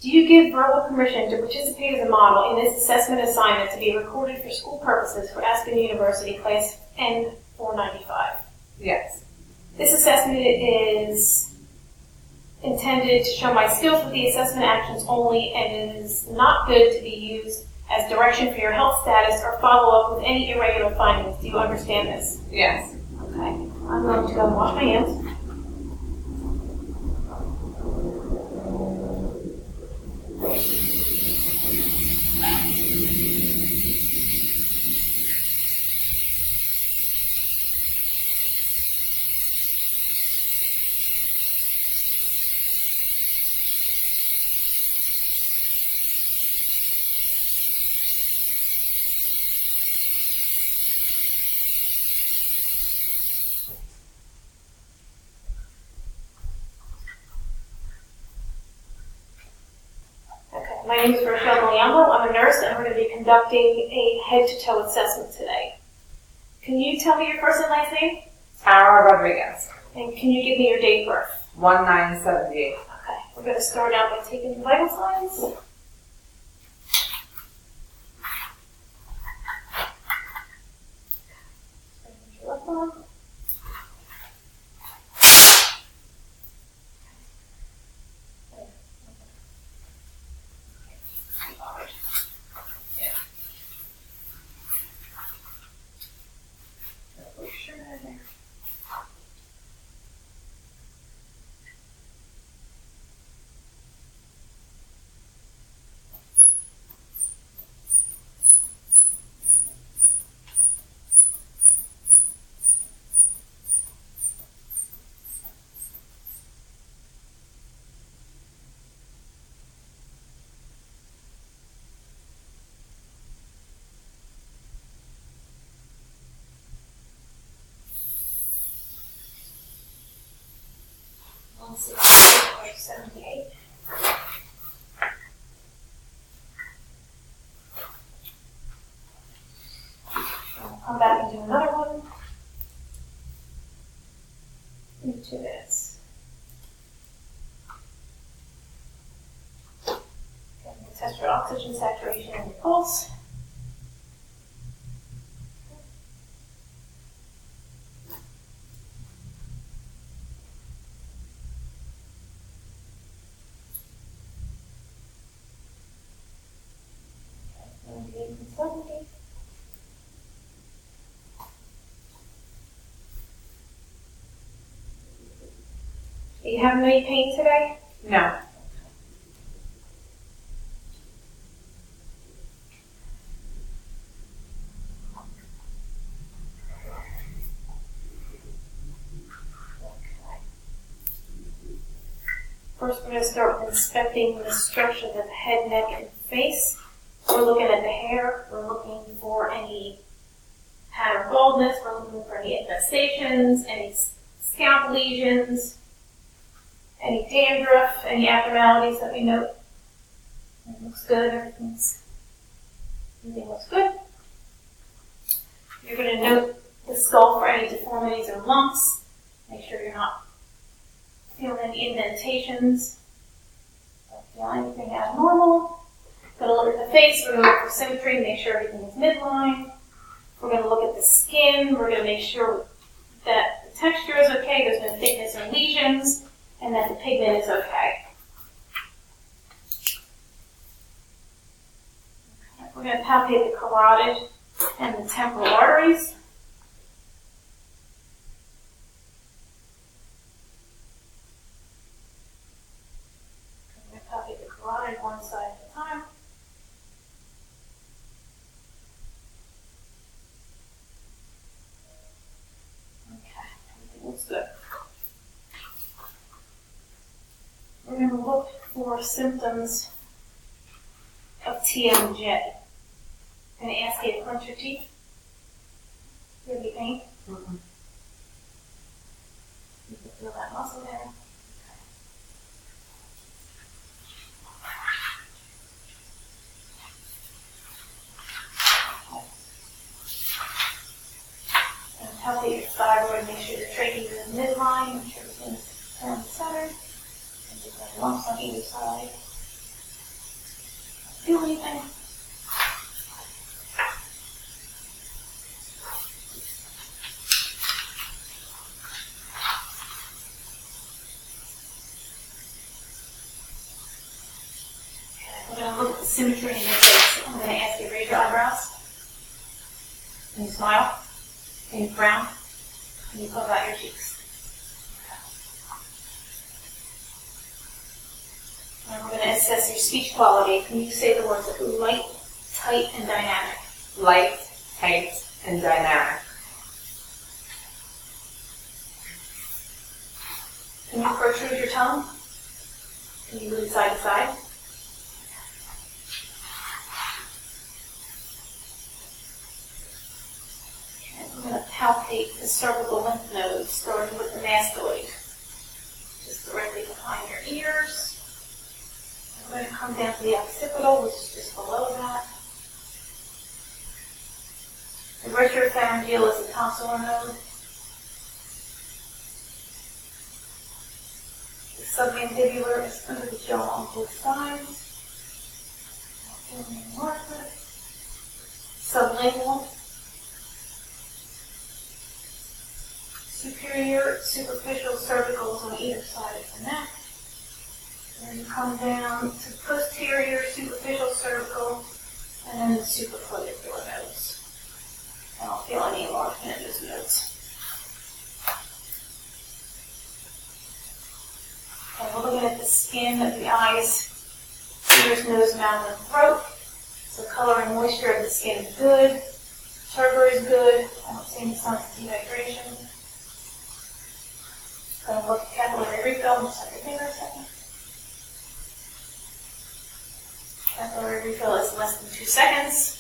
Do you give verbal permission to participate as a model in this assessment assignment to be recorded for school purposes for Aspen University Class N495? Yes. This assessment is intended to show my skills with the assessment actions only and is not good to be used as direction for your health status or follow up with any irregular findings. Do you understand this? Yes. Okay. I'm going to go and wash my hands. My name is Rochelle Maliambo. I'm a nurse and we're going to be conducting a head-to-toe assessment today. Can you tell me your first and last name? Tara Rodriguez. And can you give me your date of birth? 1978. Okay, we're going to start out by taking the vital signs. Your left arm. I'll 78. I'll come back and do another one in 2 minutes. Okay, test your oxygen saturation and your pulse. Do you have any pain today? No. First, we're going to start with inspecting the structure of the head, neck, and face. We're looking at the hair. We're looking for any pattern baldness. We're looking for any infestations, any scalp lesions, any dandruff, any abnormalities that we note. It looks good. Everything looks good. You're going to note the skull for any deformities or lumps. Make sure you're not feeling any indentations. Don't feel anything abnormal. We're going to look at the face. We're going to look for symmetry, make sure everything is midline. We're going to look at the skin. We're going to make sure that the texture is okay, there's no thickness or lesions, and that the pigment is okay. We're going to palpate the carotid and the temporal arteries. We're going to palpate the carotid one side at a time. Okay, everything looks good. We're going to look for symptoms of TMJ. I'm going to ask you to clench your teeth. Do you have any pain? Mm-mm. You can feel that muscle there. And palpate your thyroid, make sure your trachea is in midline, make sure everything's around the center. And just like lumps on either side. anything. We're going to look at the symmetry in your face. I'm going to ask you to raise your eyebrows. Can you smile? Can you frown? Can you puff out your cheeks? And we're going to assess your speech quality. Can you say the words light, tight, and dynamic? Light, tight, and dynamic. Can you protrude your tongue? Can you move side to side? I'm going to palpate the cervical lymph nodes, starting with the mastoid, just directly behind your ears. I'm going to come down to the occipital, which is just below that. The retropharyngeal is the tonsillar node. The submandibular is under the jaw on both sides. Sublingual. Superior, superficial cervicals on either side of the neck. And then come down to posterior, superficial cervical, and then the supraclavicular nodes. I don't feel any enlargement in those nodes. And we're looking at the skin of the eyes, ears, nose, mouth, and throat. So color and moisture of the skin is good. Turgor is good. I don't see any signs of dehydration. Going to look at capillary refill. I'm just have your finger a second. Capillary refill is less than 2 seconds.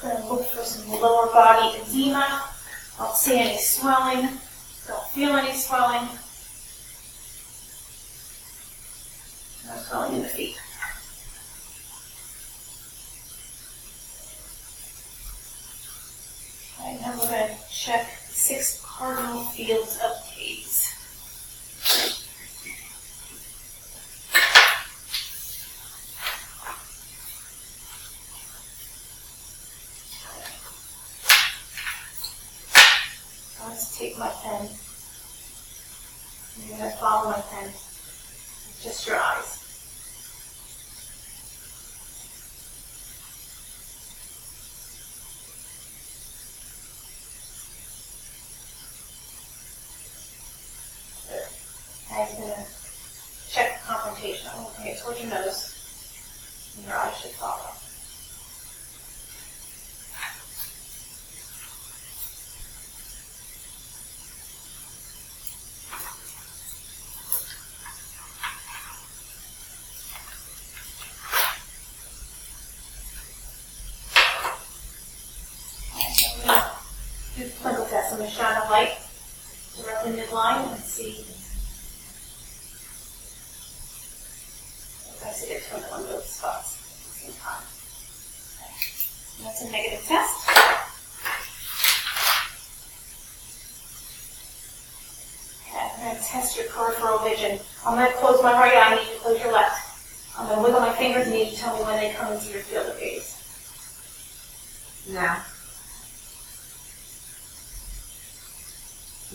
Going to look for some lower body edema. Don't see any swelling. Don't feel any swelling. No swelling in the feet. Okay, now we're going to check 6 cardinal fields of gaze. Let's take my pen. You're going to follow my pen. Just your eyes. Now you're going to check the confrontation. I'm going to bring it towards your nose, and your eyes should follow. Do the twinkle test. I'm going to shine a light directly midline and see if I see it twinkle in both spots at the same time. Okay. That's a negative test. Okay, I'm going to test your peripheral vision. I'm going to close my right eye. I need you to close your left. I'm going to wiggle my fingers and you need to tell me when they come into your field of gaze. Now.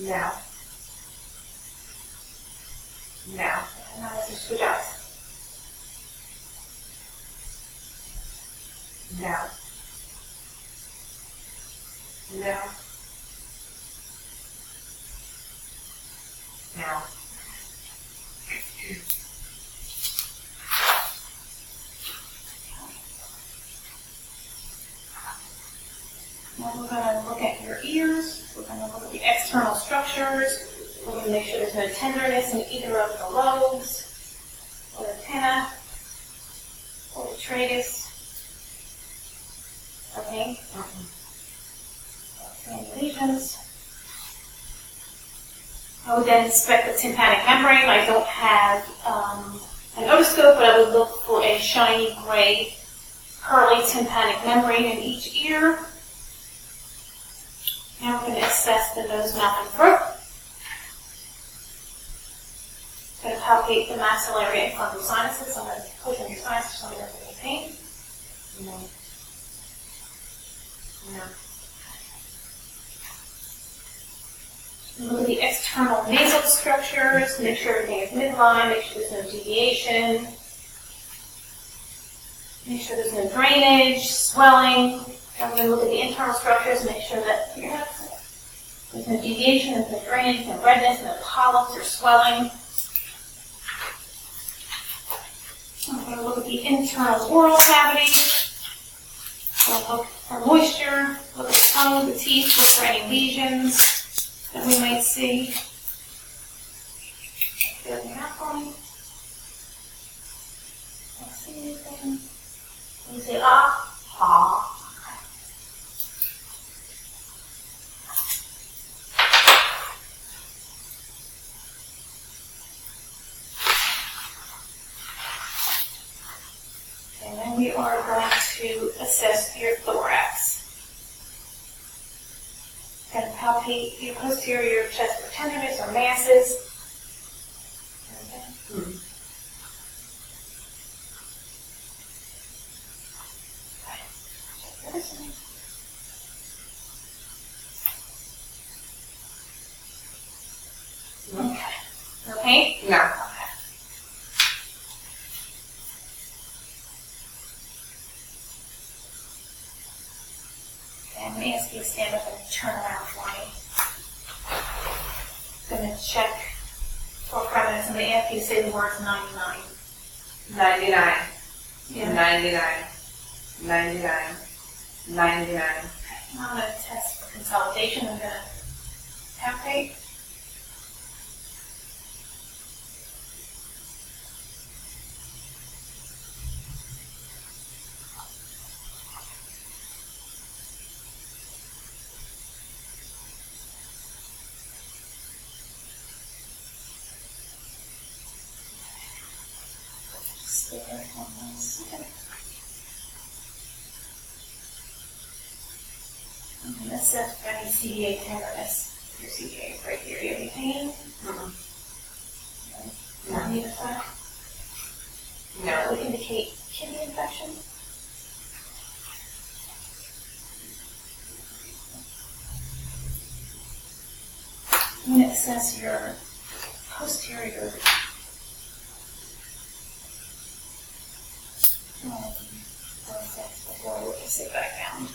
Now. Now. And now let's just switch eyes. Now. Now. Now. Now we're going to look at your ears. We're going to look at the external structures. We're going to make sure there's no tenderness in either of the lobes, or the pinna, or the tragus. Okay? Any lesions. I would then inspect the tympanic membrane. I don't have an otoscope, but I would look for a shiny gray, curly tympanic membrane in each ear. Now we're going to assess the nose, mouth, and throat. Going to palpate the maxillary and frontal sinuses. I'm going to push on your sinuses so you don't get any pain. No. No. Look at the external nasal structures. Make sure everything is midline. Make sure there's no deviation. Make sure there's no drainage, swelling. I'm going to look at the internal structures. Make sure that there's no deviation, there's no drainage, no redness, no polyps or swelling. I'm going to look at the internal oral cavity. We'll look for moisture, look at the tongue, the teeth, look for any lesions that we might see. Feel the mouth for me. Don't see anything. You say ah, ah. And then we are going to assess your thorax. Going to palpate your posterior chest for tenderness or masses. Okay. Check this one. Okay. No pain? No. Okay. I'm going to ask you to stand up and turn around for me. I'm going to check for prevalence. I'm going to ask you to say the words 99. 99. Yeah. 99. 99. 99. I'm going to test for consolidation. I'm going to palpate. Stay there for 1 second. I'm going to assess for any CDA tenderness. Your CDA is right here. Do you have any pain? No. On either side? That would indicate kidney infection. I'm going to assess your posterior. Before we can sit back down.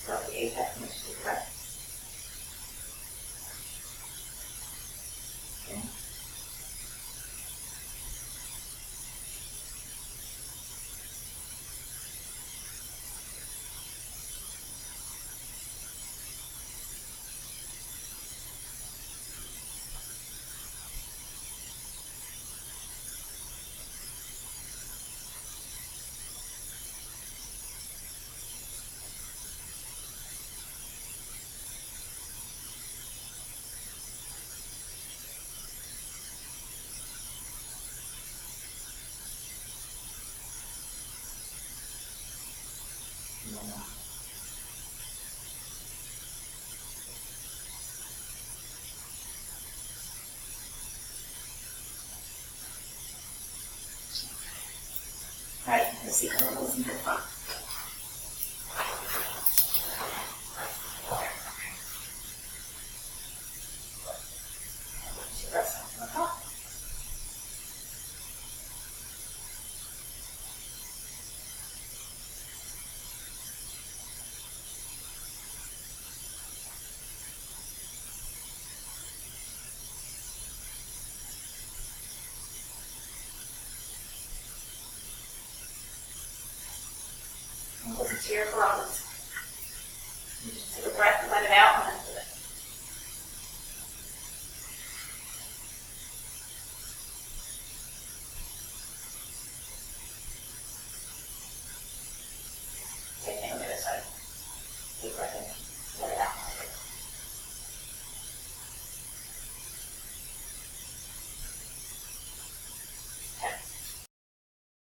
Start the apex much to the right. Okay. Right, let's see how it goes in the front. Rest on the top. And listen to your lungs.